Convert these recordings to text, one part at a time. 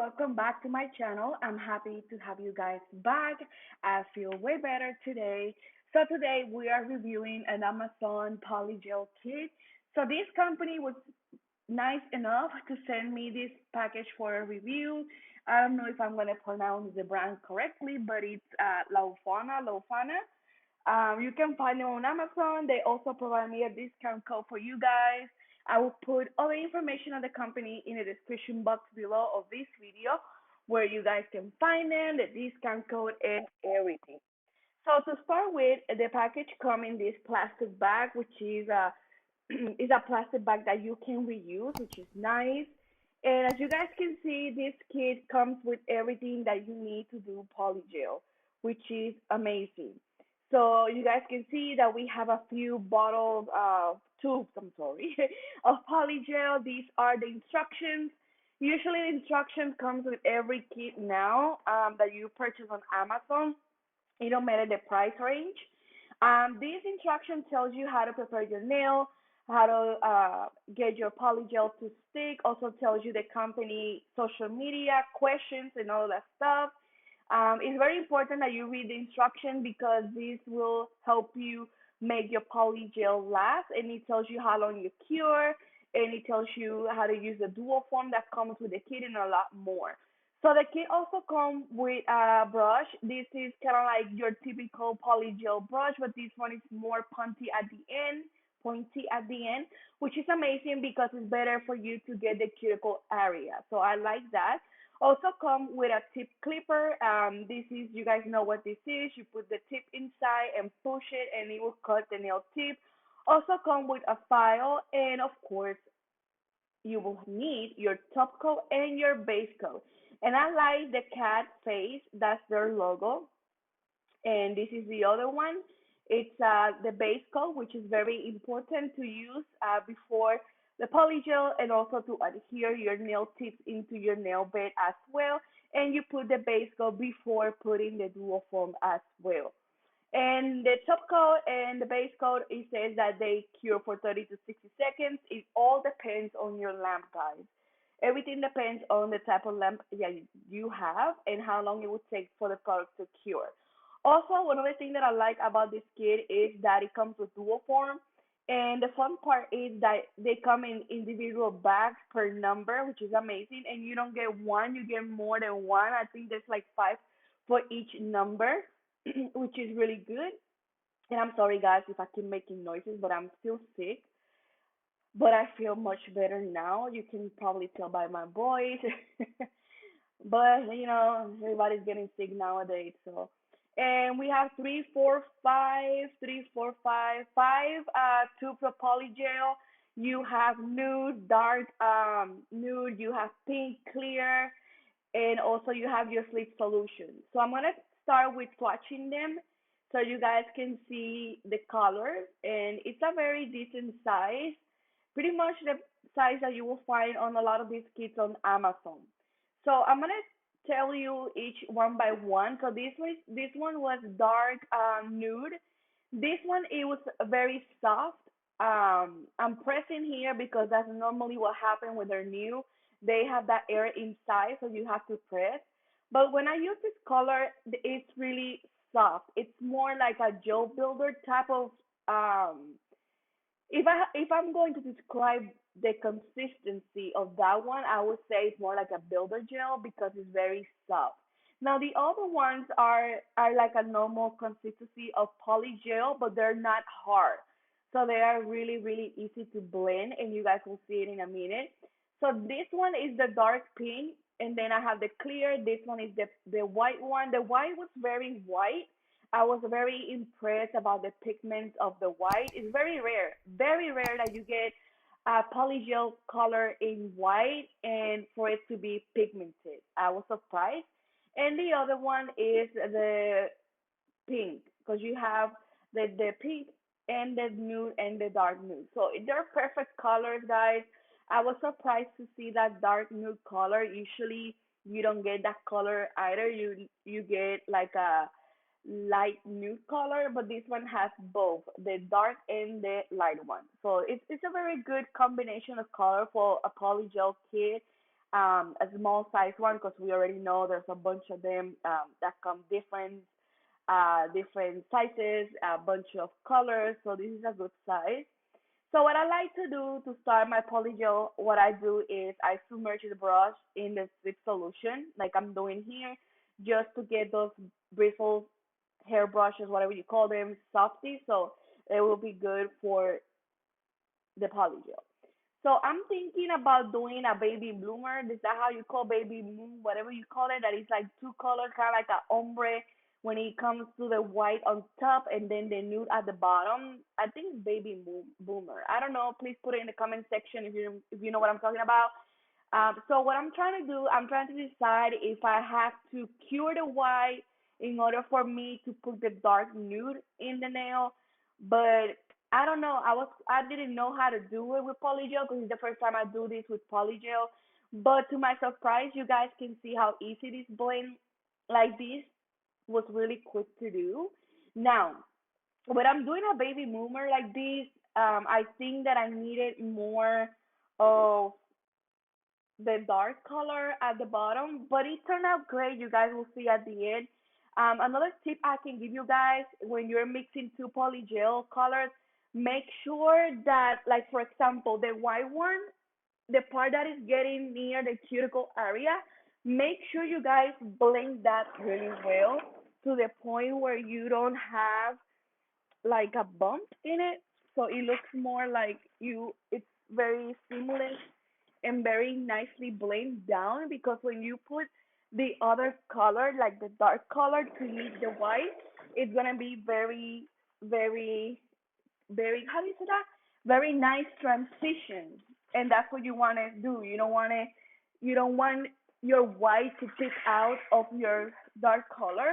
welcome back to my channel. I'm happy to have you guys back. I feel way better today. So today we are reviewing an Amazon PolyGel kit. So this company was nice enough to send me this package for a review. I don't know if I'm gonna pronounce the brand correctly, but it's Lofuanna. You can find them on Amazon. They also provide me a discount code for you guys. I will put all the information on the company in the description box below of this video where you guys can find them, the discount code, and everything. So to start with, the package comes in this plastic bag, which is a is a plastic bag that you can reuse, which is nice. And as you guys can see, this kit comes with everything that you need to do polygel, which is amazing. So you guys can see that we have a few bottles of tubes, I'm sorry, of polygel. These are the instructions. Usually the instructions comes with every kit now that you purchase on Amazon. It don't matter the price range. This instruction tells you how to prepare your nail, how to get your polygel to stick. Also tells you the company social media questions and all that stuff. It's very important that you read the instruction because this will help you make your polygel last, and it tells you how long you cure, and it tells you how to use the dual form that comes with the kit and a lot more. So the kit also comes with a brush. This is kind of like your typical polygel brush, but this one is more pointy at the end, which is amazing because it's better for you to get the cuticle area. So I like that. Also come with a tip clipper. This is, you guys know what this is. You put the tip inside and push it and it will cut the nail tip. Also come with a file, and of course you will need your top coat and your base coat. And I like the cat face, that's their logo. And this is the other one. It's the base coat, which is very important to use before the polygel, and also to adhere your nail tips into your nail bed as well. And you put the base coat before putting the dual form as well. And the top coat and the base coat, it says that they cure for 30 to 60 seconds. It all depends on your lamp, guys. Everything depends on the type of lamp that you have and how long it would take for the product to cure. Also, one of the things that I like about this kit is that it comes with dual form. And the fun part is that they come in individual bags per number, which is amazing. And you don't get one, you get more than one. I think there's like five for each number, which is really good. And I'm sorry, guys, if I keep making noises, but I'm still sick. But I feel much better now. You can probably tell by my voice. But everybody's getting sick nowadays. So, and we have five tubes of polygel. You have nude, dark, nude. You have pink, clear, and also you have your sleep solution. So I'm gonna start with swatching them so you guys can see the colors, and it's a very decent size, pretty much the size that you will find on a lot of these kits on Amazon. So I'm gonna tell you each one by one. So this one was dark nude. This one it was very soft. I'm pressing here because that's normally what happens when they're new. They have that air inside, so you have to press. But when I use this color, it's really soft. It's more like a gel builder type of if I'm going to describe the consistency of that one, I would say it's more like a builder gel because it's very soft. Now the other ones are like a normal consistency of polygel, but they're not hard. So they are really, really easy to blend, and you guys will see it in a minute. So this one is the dark pink, and then I have the clear. This one is the white one. The white was very white. I was very impressed about the pigments of the white. It's very rare that you get a polygel color in white and for it to be pigmented. I was surprised. And the other one is the pink because you have the pink and the nude and the dark nude. So they're perfect colors, guys. I was surprised to see that dark nude color. Usually you don't get that color either. You get like a light nude color, but this one has both the dark and the light one. So it's a very good combination of color for a polygel kit. a small size one because we already know there's a bunch of them that come different sizes, a bunch of colors. So this is a good size. So what I like to do to start my polygel, what I do is I submerge the brush in the sweet solution, like I'm doing here, just to get those bristles, hair brushes, whatever you call them, softy. So it will be good for the polygel. So I'm thinking about doing a baby bloomer. Is that how you call baby bloom? Whatever you call it, that is like two colors, kind of like a ombre when it comes to the white on top and then the nude at the bottom. I think it's baby boomer. I don't know. Please put it in the comment section if you know what I'm talking about. So what I'm trying to do, I'm trying to decide if I have to cure the white in order for me to put the dark nude in the nail. But I don't know. I didn't know how to do it with polygel because it's the first time I do this with polygel. But to my surprise, you guys can see how easy this blend like this was really quick to do. Now, when I'm doing a baby boomer like this, I think that I needed more of the dark color at the bottom, but it turned out great. You guys will see at the end. Another tip I can give you guys when you're mixing two polygel colors, make sure that, like for example, the white one, the part that is getting near the cuticle area, make sure you guys blend that really well to the point where you don't have like a bump in it. So it looks more like it's very seamless and very nicely blend down because when you put the other color, like the dark color to meet the white, it's gonna be very, very, very, how do you say that? Very nice transition. And that's what you wanna do. You don't want your white to pick out of your dark color.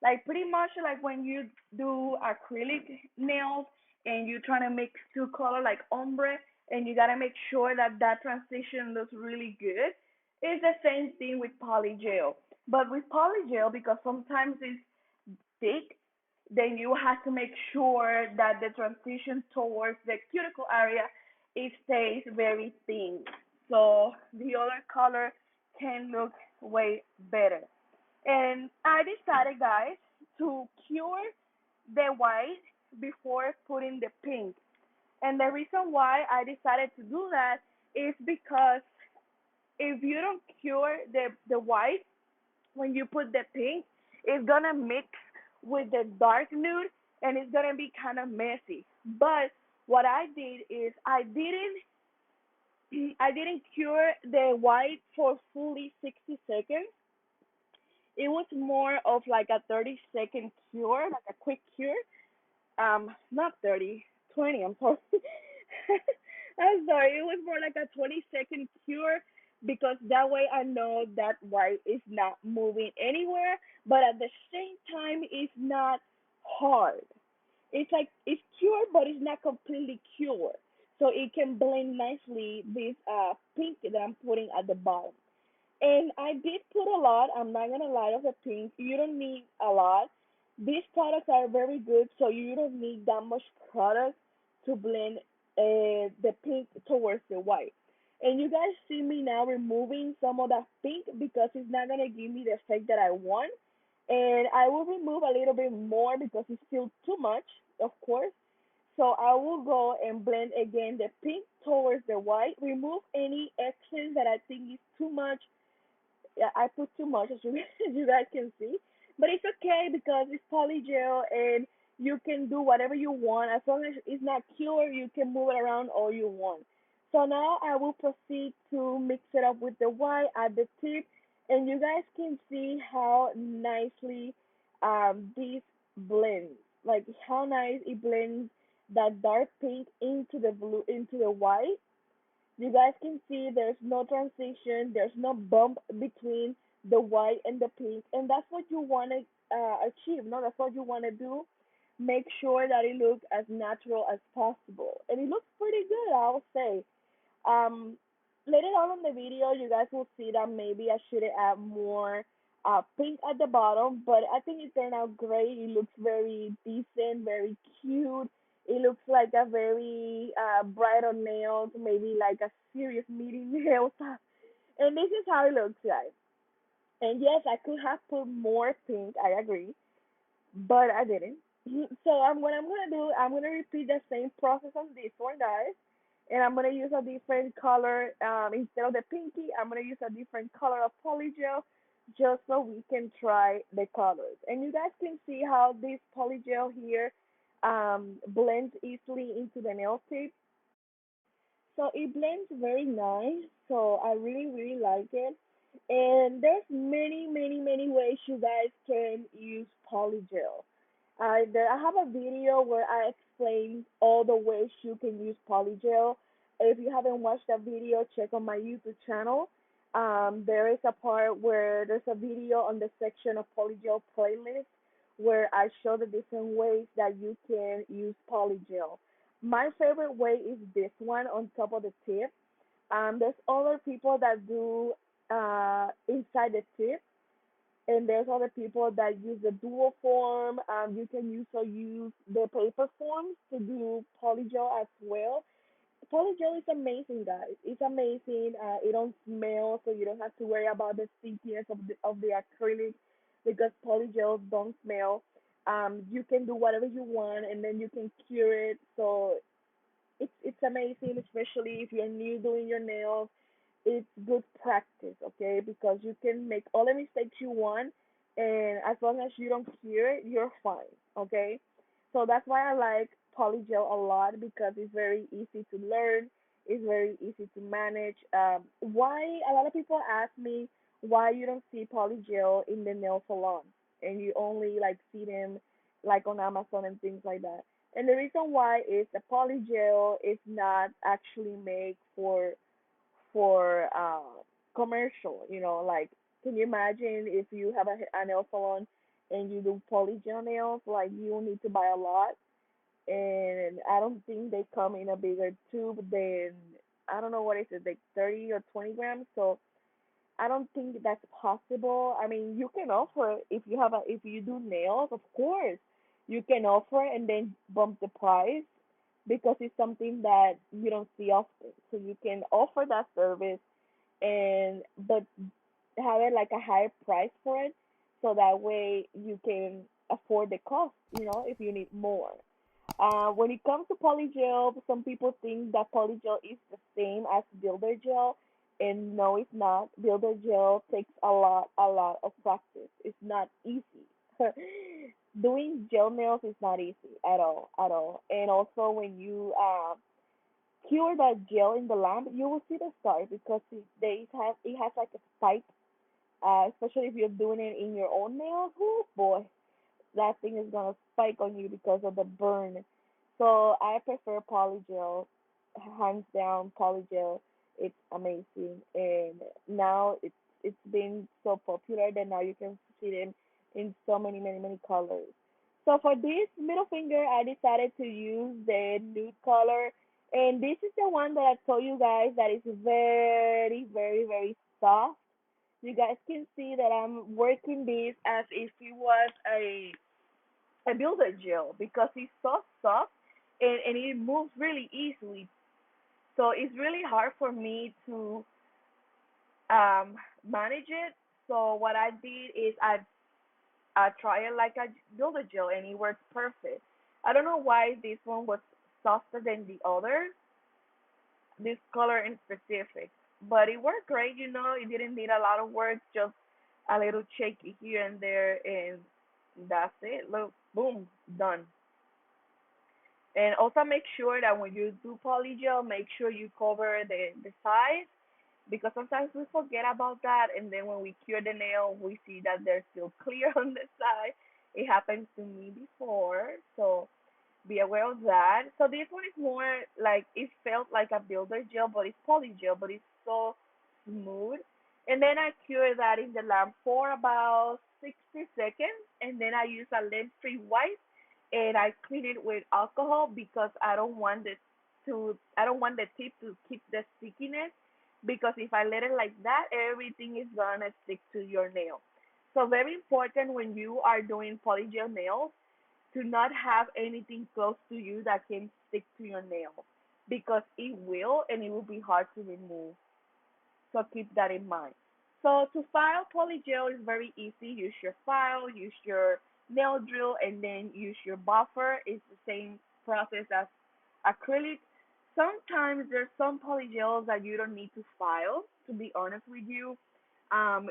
Like pretty much like when you do acrylic nails and you're trying to mix two color like ombre and you gotta make sure that that transition looks really good. It's the same thing with polygel. But with polygel, because sometimes it's thick, then you have to make sure that the transition towards the cuticle area it stays very thin. So the other color can look way better. And I decided, guys, to cure the white before putting the pink. And the reason why I decided to do that is because if you don't cure the white, when you put the pink, it's gonna mix with the dark nude and it's gonna be kind of messy. But what I did is I didn't cure the white for fully 60 seconds. It was more of like a 30-second cure, like a quick cure. Not 30, 20. I'm sorry. I'm sorry. It was more like a 20-second cure because that way I know that white is not moving anywhere, but at the same time, it's not hard. It's like it's cured, but it's not completely cured. So it can blend nicely this pink that I'm putting at the bottom. And I did put a lot. I'm not gonna lie of the pink. You don't need a lot. These products are very good, so you don't need that much product to blend the pink towards the white. And you guys see me now removing some of that pink because it's not gonna give me the effect that I want. And I will remove a little bit more because it's still too much, of course. So I will go and blend again the pink towards the white, remove any excess that I think is too much. Yeah, I put too much as you, as you guys can see. But it's okay because it's polygel and you can do whatever you want. As long as it's not cured, you can move it around all you want. So now I will proceed to mix it up with the white at the tip. And you guys can see how nicely this blends. Like how nice it blends that dark pink into the blue, into the white. You guys can see there's no transition, there's no bump between the white and the pink, and that's what you want to achieve. No, that's what you want to do. Make sure that it looks as natural as possible, and it looks pretty good, I'll say. Later on in the video, you guys will see that maybe I should add more pink at the bottom, but I think it turned out great. It looks very decent, very cute. It looks like a very bright on nails, maybe like a serious meeting nail And this is how it looks like. And yes, I could have put more pink. I agree, but I didn't. So what I'm gonna do, I'm gonna repeat the same process on this one, guys. And I'm gonna use a different color. Instead of the pinky, I'm gonna use a different color of polygel, just so we can try the colors. And you guys can see how this polygel here blends easily into the nail tip. So it blends very nice. So I really like it. And there's many ways you guys can use polygel. I have a video where I explain all the ways you can use polygel. If you haven't watched that video, check on my YouTube channel. There is a part where there's a video on the section of polygel playlist where I show the different ways that you can use polygel. My favorite way is this one on top of the tip. There's other people that do inside the tip, and there's other people that use the dual form. You can also use the paper forms to do polygel as well. Polygel is amazing, guys. It's amazing. It don't smell, so you don't have to worry about the stinkiness of the acrylic because polygels don't smell. You can do whatever you want, and then you can cure it. So it's amazing, especially if you're new doing your nails. It's good practice, okay? Because you can make all the mistakes you want, and as long as you don't cure it, you're fine, okay? So that's why I like polygel a lot because it's very easy to learn. It's very easy to manage. Why a lot of people ask me why you don't see polygel in the nail salon and you only like see them like on Amazon and things like that. And the reason why is the polygel is not actually made for commercial. Like can you imagine if you have a nail salon and you do polygel nails? Like you need to buy a lot, and I don't think they come in a bigger tube than I don't know what is it like 30 or 20 grams. So I don't think that's possible. I mean, you can offer if you do nails, of course, you can offer and then bump the price because it's something that you don't see often. So you can offer that service and but have it like a higher price for it, so that way you can afford the cost. If you need more. When it comes to polygel, some people think that polygel is the same as builder gel, and no, it's not. Builder gel takes a lot of practice. It's not easy. Doing gel nails is not easy at all. And also, when you cure that gel in the lamp, you will see the stars because it has like a spike. Especially if you're doing it in your own nails. Oh boy, that thing is gonna spike on you because of the burn. So I prefer polygel, hands down. Polygel, it's amazing, and now it's been so popular that now you can see them in so many colors. So for this middle finger, I decided to use the nude color, and this is the one that I told you guys that is very soft. You guys can see that I'm working this as if it was a builder gel because it's so soft, and it moves really easily. So it's really hard for me to manage it. So what I did is I tried it like a builder gel and it worked perfect. I don't know why this one was softer than the other, this color in specific, but it worked great. It didn't need a lot of work, just a little shaky here and there, and that's it. Look, boom, done. And also make sure that when you do polygel, make sure you cover the sides because sometimes we forget about that, and then when we cure the nail, we see that they're still clear on the side. It happened to me before, so be aware of that. So this one is more like it felt like a builder gel, but it's polygel, but it's so smooth. And then I cure that in the lamp for about 60 seconds, and then I use a lint-free wipe and I clean it with alcohol because I don't want the tip to keep the stickiness because if I let it like that, everything is gonna stick to your nail. So very important when you are doing polygel nails to not have anything close to you that can stick to your nail because it will and it will be hard to remove. So keep that in mind. So to file polygel is very easy. Use your file, use your nail drill, and then use your buffer. It's the same process as acrylic. Sometimes there's some polygels that you don't need to file, to be honest with you.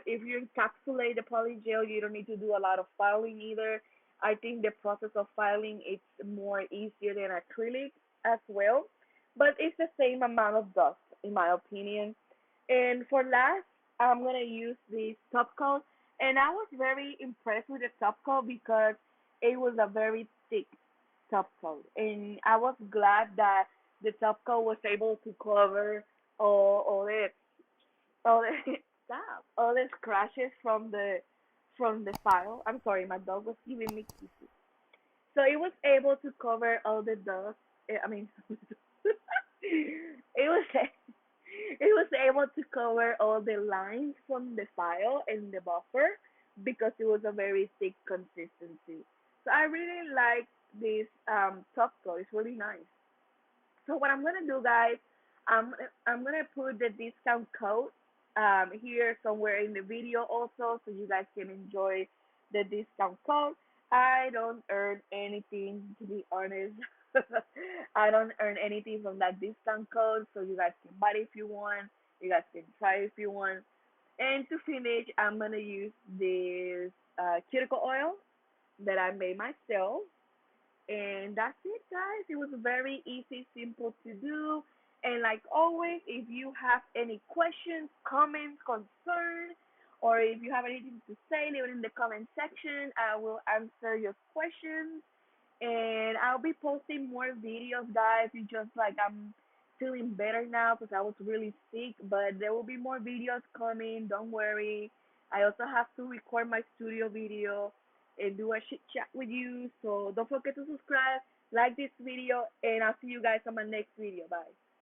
If you encapsulate the polygel, you don't need to do a lot of filing either. I think the process of filing is more easier than acrylic as well, but it's the same amount of dust in my opinion. And for last, I'm gonna use this top coat, and I was very impressed with the top coat because it was a very thick top coat, and I was glad that the top coat was able to cover all the stop all the scratches from the file. I'm sorry, my dog was giving me kisses. So it was able to cover all the dust. I mean, it was it was able to cover all the lines from the file and the buffer because it was a very thick consistency. So I really like this top coat. It's really nice. So what I'm gonna do, guys, I'm gonna put the discount code here somewhere in the video also, so you guys can enjoy the discount code. I don't earn anything, to be honest. I don't earn anything from that discount code, so you guys can buy it if you want. You guys can try it if you want. And to finish, I'm gonna use this cuticle oil that I made myself. And that's it, guys. It was very easy, simple to do. And like always, if you have any questions, comments, concerns, or if you have anything to say, leave it in the comment section. I will answer your questions. And I'll be posting more videos, guys. It's just like I'm feeling better now because I was really sick, but there will be more videos coming. Don't worry. I also have to record my studio video and do a chit chat with you. So don't forget to subscribe, like this video, and I'll see you guys on my next video. Bye.